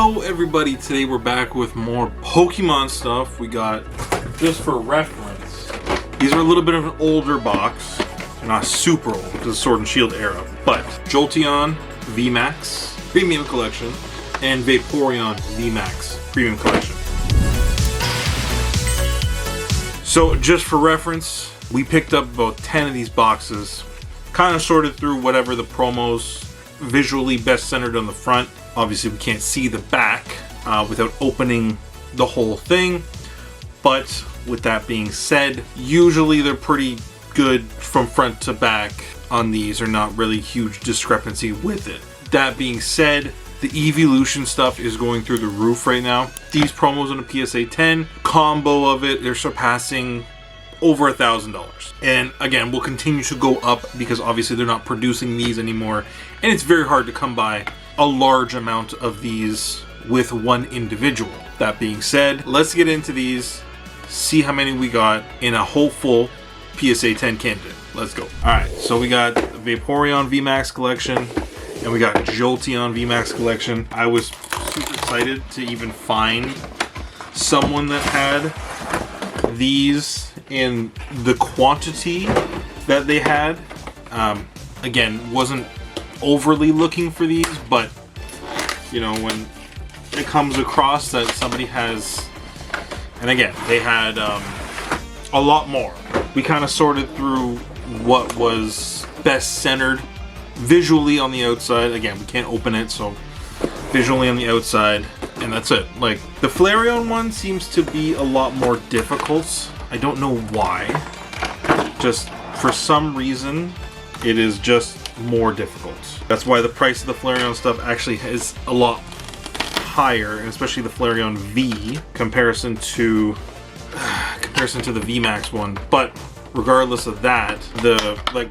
Hello everybody, today we're back with more Pokemon stuff. We got, just for reference, these are a little bit of an older box. They're not super old, because it's Sword and Shield era, but Jolteon VMAX Premium Collection and Vaporeon VMAX Premium Collection. So just for reference, we picked up about 10 of these boxes, kind of sorted through whatever the promos visually best centered on the front. Obviously we can't see the back without opening the whole thing, but with that being said, usually they're pretty good from front to back on these, or not really huge discrepancy with it. That being said, the evolution stuff is going through the roof right now. These promos on a PSA 10 combo of it, they're surpassing over $1,000. And again, will continue to go up because obviously they're not producing these anymore, and it's very hard to come by a large amount of these with one individual. That being said, let's get into these, see how many we got in a whole full PSA 10 candidate. Let's go. Alright, so we got Vaporeon VMAX collection and we got Jolteon VMAX collection. I was super excited to even find someone that had these in the quantity that they had. Again, wasn't overly looking for these, but you know, when it comes across that somebody has, and again, they had a lot more. We kind of sorted through what was best centered visually on the outside. Again, we can't open it, so visually on the outside, and that's it. Like, the Vaporeon one seems to be a lot more difficult. I don't know why. Just for some reason, it is just more difficult. That's why the price of the Vaporeon stuff actually is a lot higher, and especially the Vaporeon V comparison to the VMAX one. But regardless of that,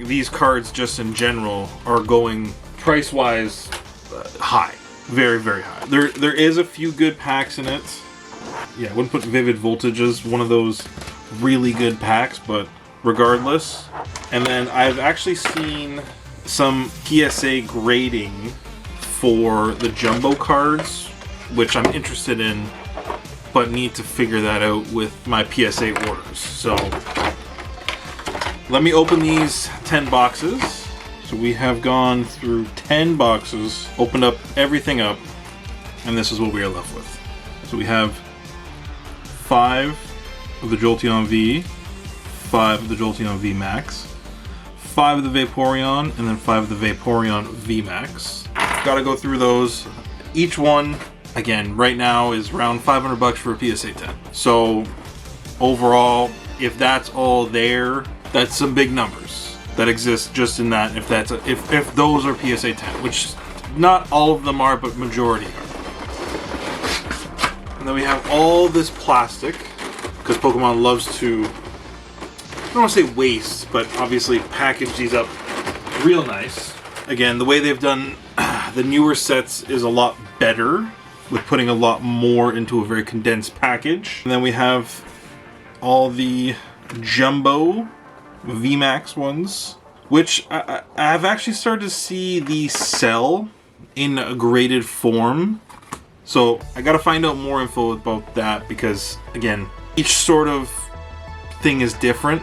these cards just in general are going price wise high, very high. There is a few good packs in it. Yeah, I wouldn't put Vivid Voltage as one of those really good packs, but regardless. And then I've actually seen some PSA grading for the jumbo cards, which I'm interested in, but need to figure that out with my PSA orders. So let me open these 10 boxes. So we have gone through 10 boxes, opened up everything up, and this is what we are left with. So we have 5 of the Jolteon V, 5 of the Jolteon VMAX, 5 of the Vaporeon, and then 5 of the Vaporeon VMAX. Gotta go through those. Each one, again, right now is around $500 for a PSA 10. So overall, if that's all there, that's some big numbers that exist just in that. If those are PSA 10, which not all of them are, but majority are. And then we have all this plastic, because Pokemon loves to, I don't want to say waste, but obviously package these up real nice. Again, the way they've done the newer sets is a lot better, with putting a lot more into a very condensed package. And then we have all the jumbo VMAX ones, which I've actually started to see these sell in a graded form. So I gotta find out more info about that, because again, each sort of thing is different.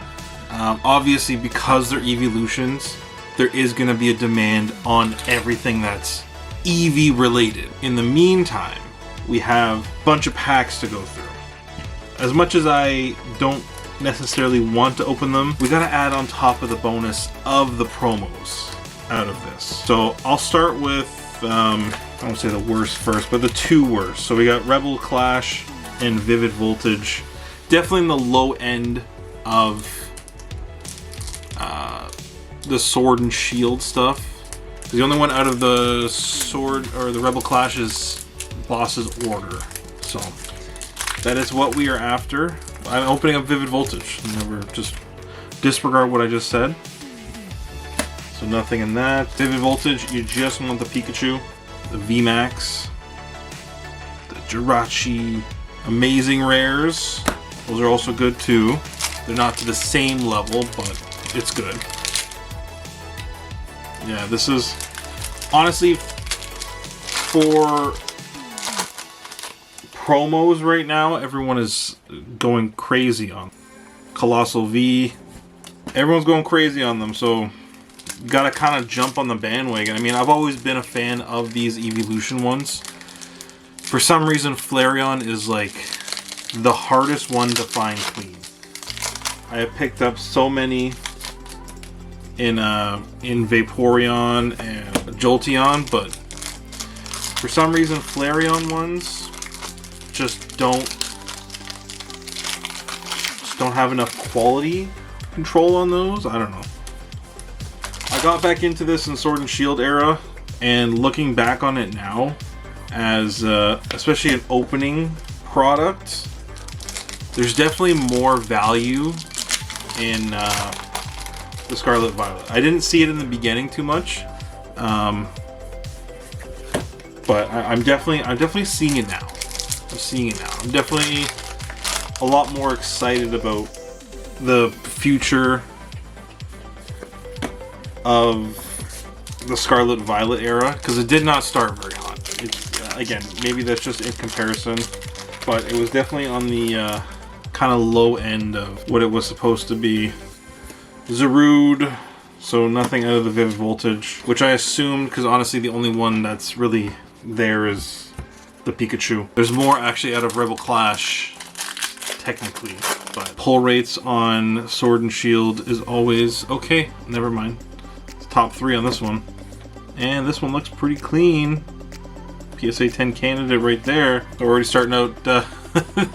Obviously, because they're evolutions, there is going to be a demand on everything that's EV related. In the meantime, we have a bunch of packs to go through. As much as I don't necessarily want to open them, we got to add on top of the bonus of the promos out of this. So I'll start with, I won't say the worst first, but the 2 worst. So we got Rebel Clash and Vivid Voltage. Definitely in the low end of the Sword and Shield stuff. The only one out of the Sword or the Rebel Clash is Boss's Order. So that is what we are after. I'm opening up Vivid Voltage. Never just disregard what I just said. So nothing in that. Vivid Voltage, you just want the Pikachu, the VMAX, the Jirachi, amazing rares. Those are also good too. They're not to the same level, but it's good. Yeah, this is honestly for promos right now, everyone is going crazy on. Colossal V, everyone's going crazy on them, so gotta kind of jump on the bandwagon. I mean, I've always been a fan of these evolution ones. For some reason, Flareon is like the hardest one to find clean. I have picked up so many in Vaporeon and Jolteon, but for some reason Flareon ones just don't have enough quality control on those. I don't know. I got back into this in Sword and Shield era, and looking back on it now as especially an opening product, there's definitely more value in the Scarlet Violet. I didn't see it in the beginning too much, but I'm definitely seeing it now. I'm seeing it now. I'm definitely a lot more excited about the future of the Scarlet Violet era, because it did not start very hot. Again, maybe that's just in comparison, but it was definitely on the kind of low end of what it was supposed to be. Zarude, so nothing out of the Vivid Voltage, which I assumed, because honestly the only one that's really there is the Pikachu. There's more actually out of Rebel Clash, technically, but pull rates on Sword and Shield is always okay. Never mind. It's top 3 on this one, and this one looks pretty clean. PSA 10 candidate right there. We're already starting out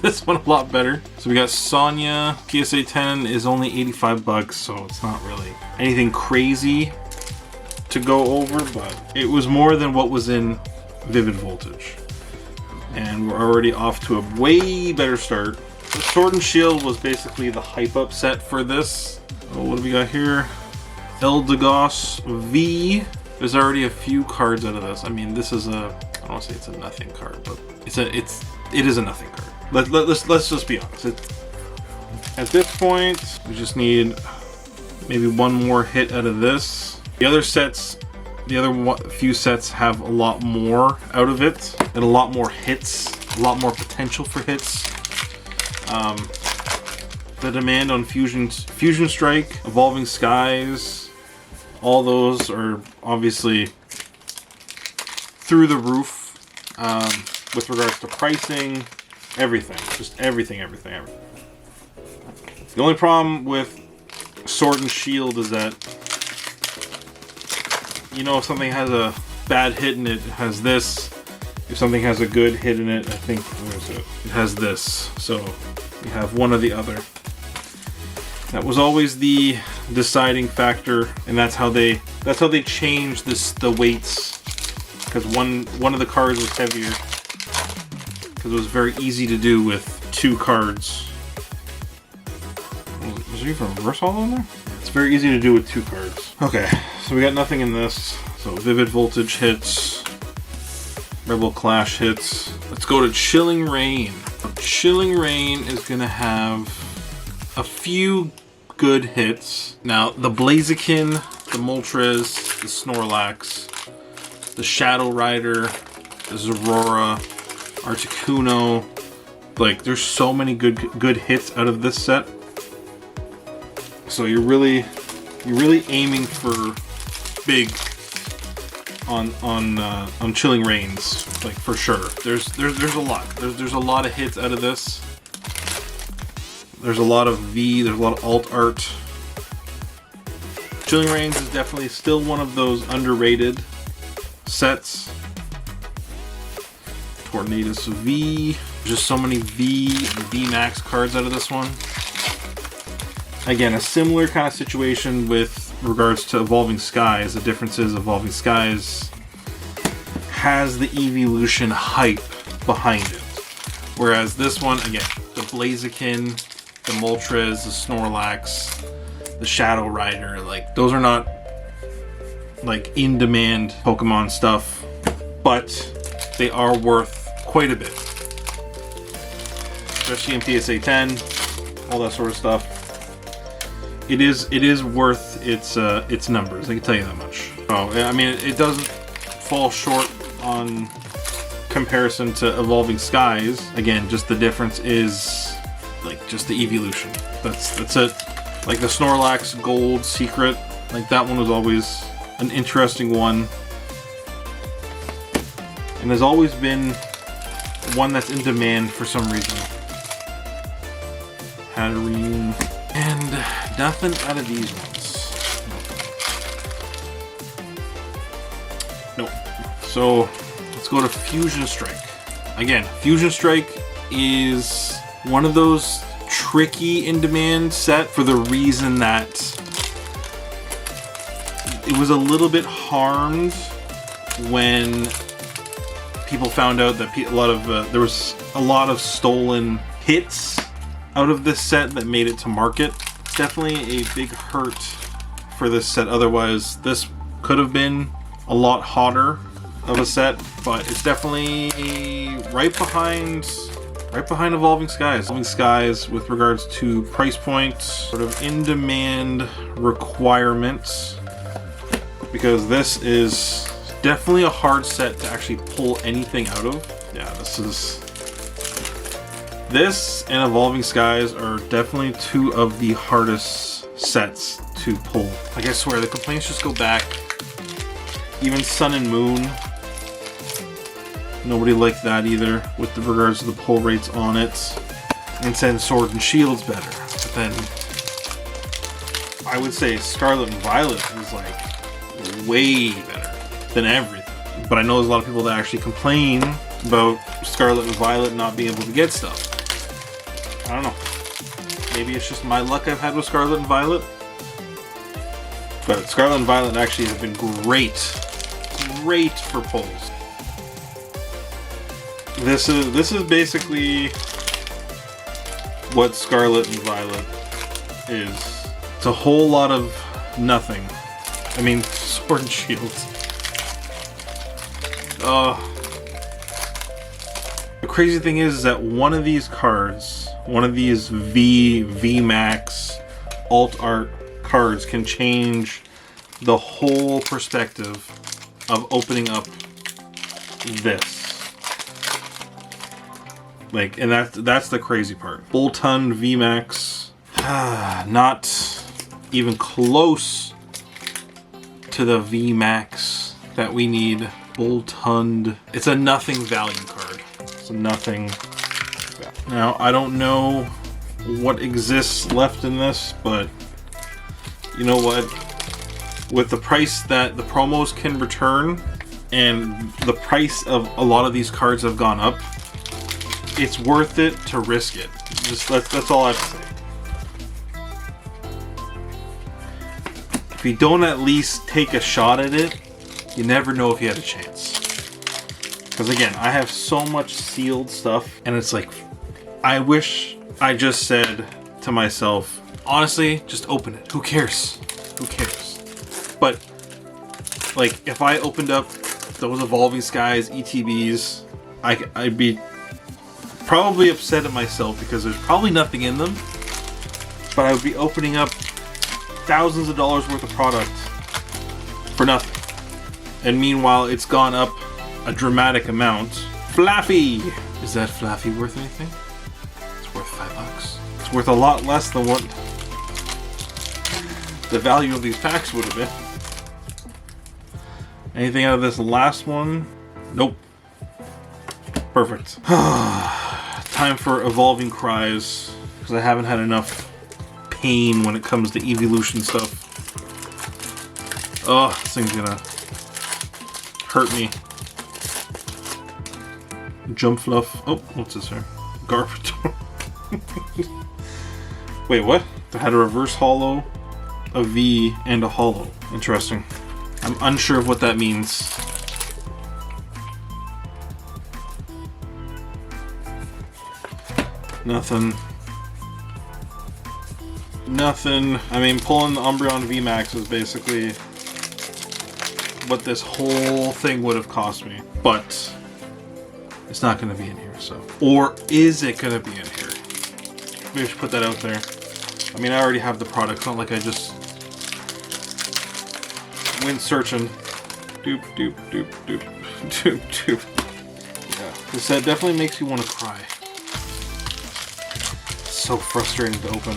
this one a lot better. So we got Sonya. PSA 10 is only 85 bucks, so it's not really anything crazy to go over, but it was more than what was in Vivid Voltage. And we're already off to a way better start. The Sword and Shield was basically the hype up set for this. Oh, what do we got here? Eldegoss V. There's already a few cards out of this. I mean, this is a, I don't want to say it's a nothing card, but it is a nothing card. Let's just be honest. At this point, we just need maybe one more hit out of this. The other sets, few sets have a lot more out of it, and a lot more hits, a lot more potential for hits. The demand on Fusion Strike, Evolving Skies, all those are obviously through the roof with regards to pricing, everything, just everything. The only problem with Sword and Shield is that, you know, if something has a bad hit in it, it has this. If something has a good hit in it, I think, where is it? It has this. So you have one or the other. That was always the deciding factor, and that's how they changed the weights. Because one of the cards was heavier, because it was very easy to do with 2 cards. Was there even a reverse holo in there? It's very easy to do with 2 cards. Okay, so we got nothing in this. So Vivid Voltage hits, Rebel Clash hits. Let's go to Chilling Reign. Chilling Reign is gonna have a few good hits. Now, the Blaziken, the Moltres, the Snorlax, the Shadow Rider, the Zorora, Articuno. Like, there's so many good hits out of this set. So you're really aiming for big on Chilling Reigns, like, for sure. There's a lot. There's a lot of hits out of this. There's a lot of V, there's a lot of alt art. Chilling Reigns is definitely still one of those underrated sets. Tornadus V. Just so many V and VMAX cards out of this one. Again, a similar kind of situation with regards to Evolving Skies. The difference is Evolving Skies has the evolution hype behind it. Whereas this one, again, the Blaziken, the Moltres, the Snorlax, the Shadow Rider, like, those are not like in demand Pokemon stuff, but they are worth quite a bit, especially in PSA 10, all that sort of stuff. It is worth its numbers. I can tell you that much. Oh, I mean, it doesn't fall short on comparison to Evolving Skies. Again, just the difference is like just the evolution. That's it. Like the Snorlax Gold Secret, like that one was always an interesting one, and has always been one that's in demand for some reason. Hatterene, and nothing out of these ones. Nope. So let's go to Fusion Strike. Again, Fusion Strike is one of those tricky in-demand set for the reason that it was a little bit harmed when people found out that there was a lot of stolen hits out of this set that made it to market. It's definitely a big hurt for this set. Otherwise, this could have been a lot hotter of a set, but it's definitely right behind Evolving Skies. Evolving Skies with regards to price point, sort of in-demand requirements, because this is definitely a hard set to actually pull anything out of. Yeah, this and Evolving Skies are definitely two of the hardest sets to pull. Like, I swear, the complaints just go back. Even Sun and Moon, nobody liked that either with regards to the pull rates on it. And said Sword and Shield's better. But then I would say Scarlet and Violet is like way better than everything. But I know there's a lot of people that actually complain about Scarlet and Violet not being able to get stuff. I don't know. Maybe it's just my luck I've had with Scarlet and Violet. But Scarlet and Violet actually have been great for pulls. This is basically what Scarlet and Violet is. It's a whole lot of nothing. I mean, Sword and Shield. The crazy thing is that one of these cards, one of these VMAX alt art cards can change the whole perspective of opening up this. Like, and that's the crazy part. Boltund VMAX, not even close to the VMAX that we need. Boltund, it's a nothing value card. It's a nothing. Now, I don't know what exists left in this, but you know what? With the price that the promos can return, and the price of a lot of these cards have gone up, it's worth it to risk it. That's all I have to say. If you don't at least take a shot at it, you never know if you had a chance. Because again, I have so much sealed stuff, and it's like, I wish I just said to myself, honestly, just open it. Who cares? Who cares? But like, if I opened up those Evolving Skies ETBs, I'd be probably upset at myself because there's probably nothing in them, but I would be opening up thousands of dollars worth of product for nothing. And meanwhile, it's gone up a dramatic amount. Flaffy! Is that Flaffy worth anything? It's worth $5. It's worth a lot less than what the value of these packs would have been. Anything out of this last one? Nope. Perfect. Time for Evolving Cries, because I haven't had enough pain when it comes to evolution stuff. Oh, this thing's gonna hurt me. Jump Fluff. Oh, what's this here? Garbodor. Wait, what? They had a reverse holo, a V, and a holo. Interesting. I'm unsure of what that means. Nothing. Nothing. I mean, pulling the Umbreon VMAX is basically what this whole thing would have cost me. But it's not going to be in here, so. Or is it going to be in here? Maybe I should put that out there. I mean, I already have the product. It's not like I just went searching. Doop, doop, doop, doop, doop, doop. Yeah. This set definitely makes you want to cry. It's so frustrating to open.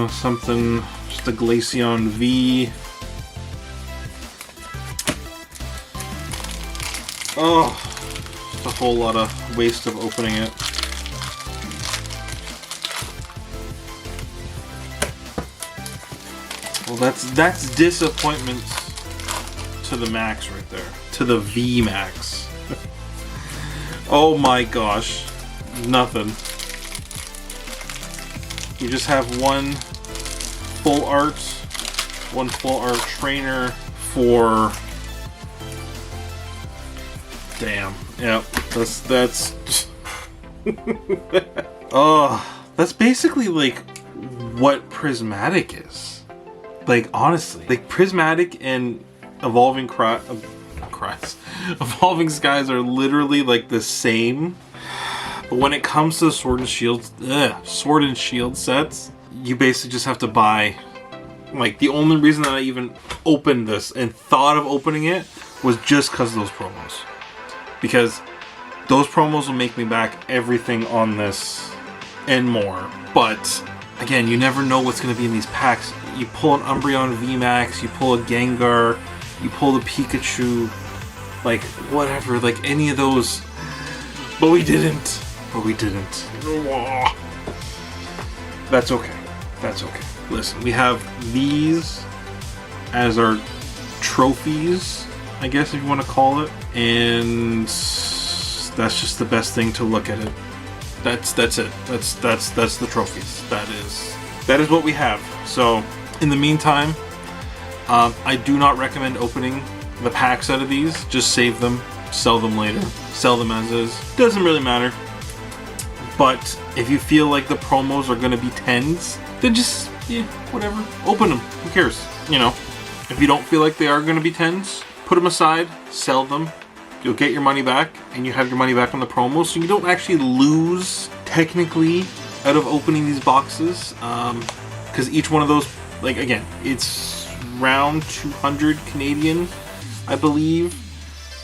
Something, just a Glaceon V. Oh, just a whole lot of waste of opening it. Well, that's disappointment to the max right there. To the VMAX. Oh my gosh. Nothing. You just have one full art trainer for... Damn. Yep. That's oh, that's basically like what Prismatic is. Like, honestly. Like, Prismatic and Evolving Evolving Skies are literally like the same. But when it comes to Sword and Shield sets, you basically just have to buy. Like, the only reason that I even opened this and thought of opening it was just because of those promos. Because those promos will make me back everything on this and more. But again, you never know what's going to be in these packs. You pull an Umbreon VMAX, you pull a Gengar, you pull the Pikachu, like whatever, like any of those. But we didn't. That's okay. That's okay. Listen, we have these as our trophies, I guess if you want to call it, and that's just the best thing to look at it. That's it. That's the trophies. That is what we have. So in the meantime, I do not recommend opening the packs out of these. Just save them, sell them later, sell them as is. Doesn't really matter. But if you feel like the promos are going to be 10s, then just, yeah, whatever. Open them. Who cares? You know, if you don't feel like they are going to be 10s, put them aside, sell them. You'll get your money back, and you have your money back on the promos, so you don't actually lose, technically, out of opening these boxes. Because each one of those, like, again, it's around 200 Canadian, I believe.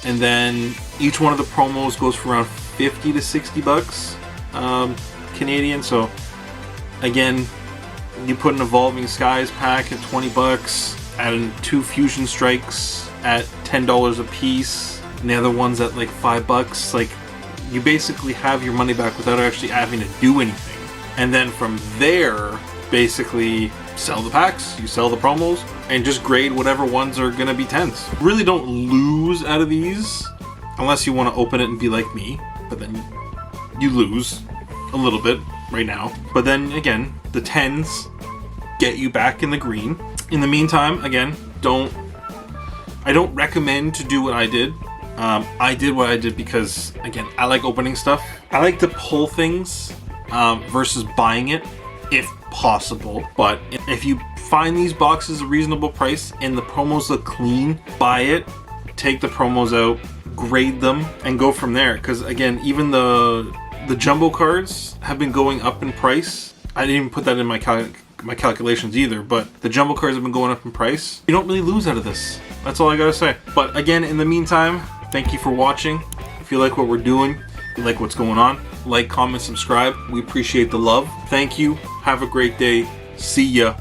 And then each one of the promos goes for around 50 to 60 bucks. Canadian. So again, you put an Evolving Skies pack at 20 bucks, add in 2 Fusion Strikes at $10 a piece, and the other ones at like 5 bucks. Like, you basically have your money back without actually having to do anything. And then from there, basically sell the packs, you sell the promos, and just grade whatever ones are gonna be 10s. Really don't lose out of these unless you want to open it and be like me, but then you lose a little bit right now. But then again, the 10s get you back in the green. In the meantime, again, I don't recommend to do what I did. I did what I did because, again, I like opening stuff. I like to pull things versus buying it if possible. But if you find these boxes a reasonable price and the promos look clean, buy it, take the promos out, grade them, and go from there. Because again, even the jumbo cards have been going up in price. I didn't even put that in my calculations either, but the jumbo cards have been going up in price. You don't really lose out of this. That's all I gotta say. But again, in the meantime, thank you for watching. If you like what we're doing, if you like what's going on, like, comment, subscribe. We appreciate the love. Thank you. Have a great day. See ya.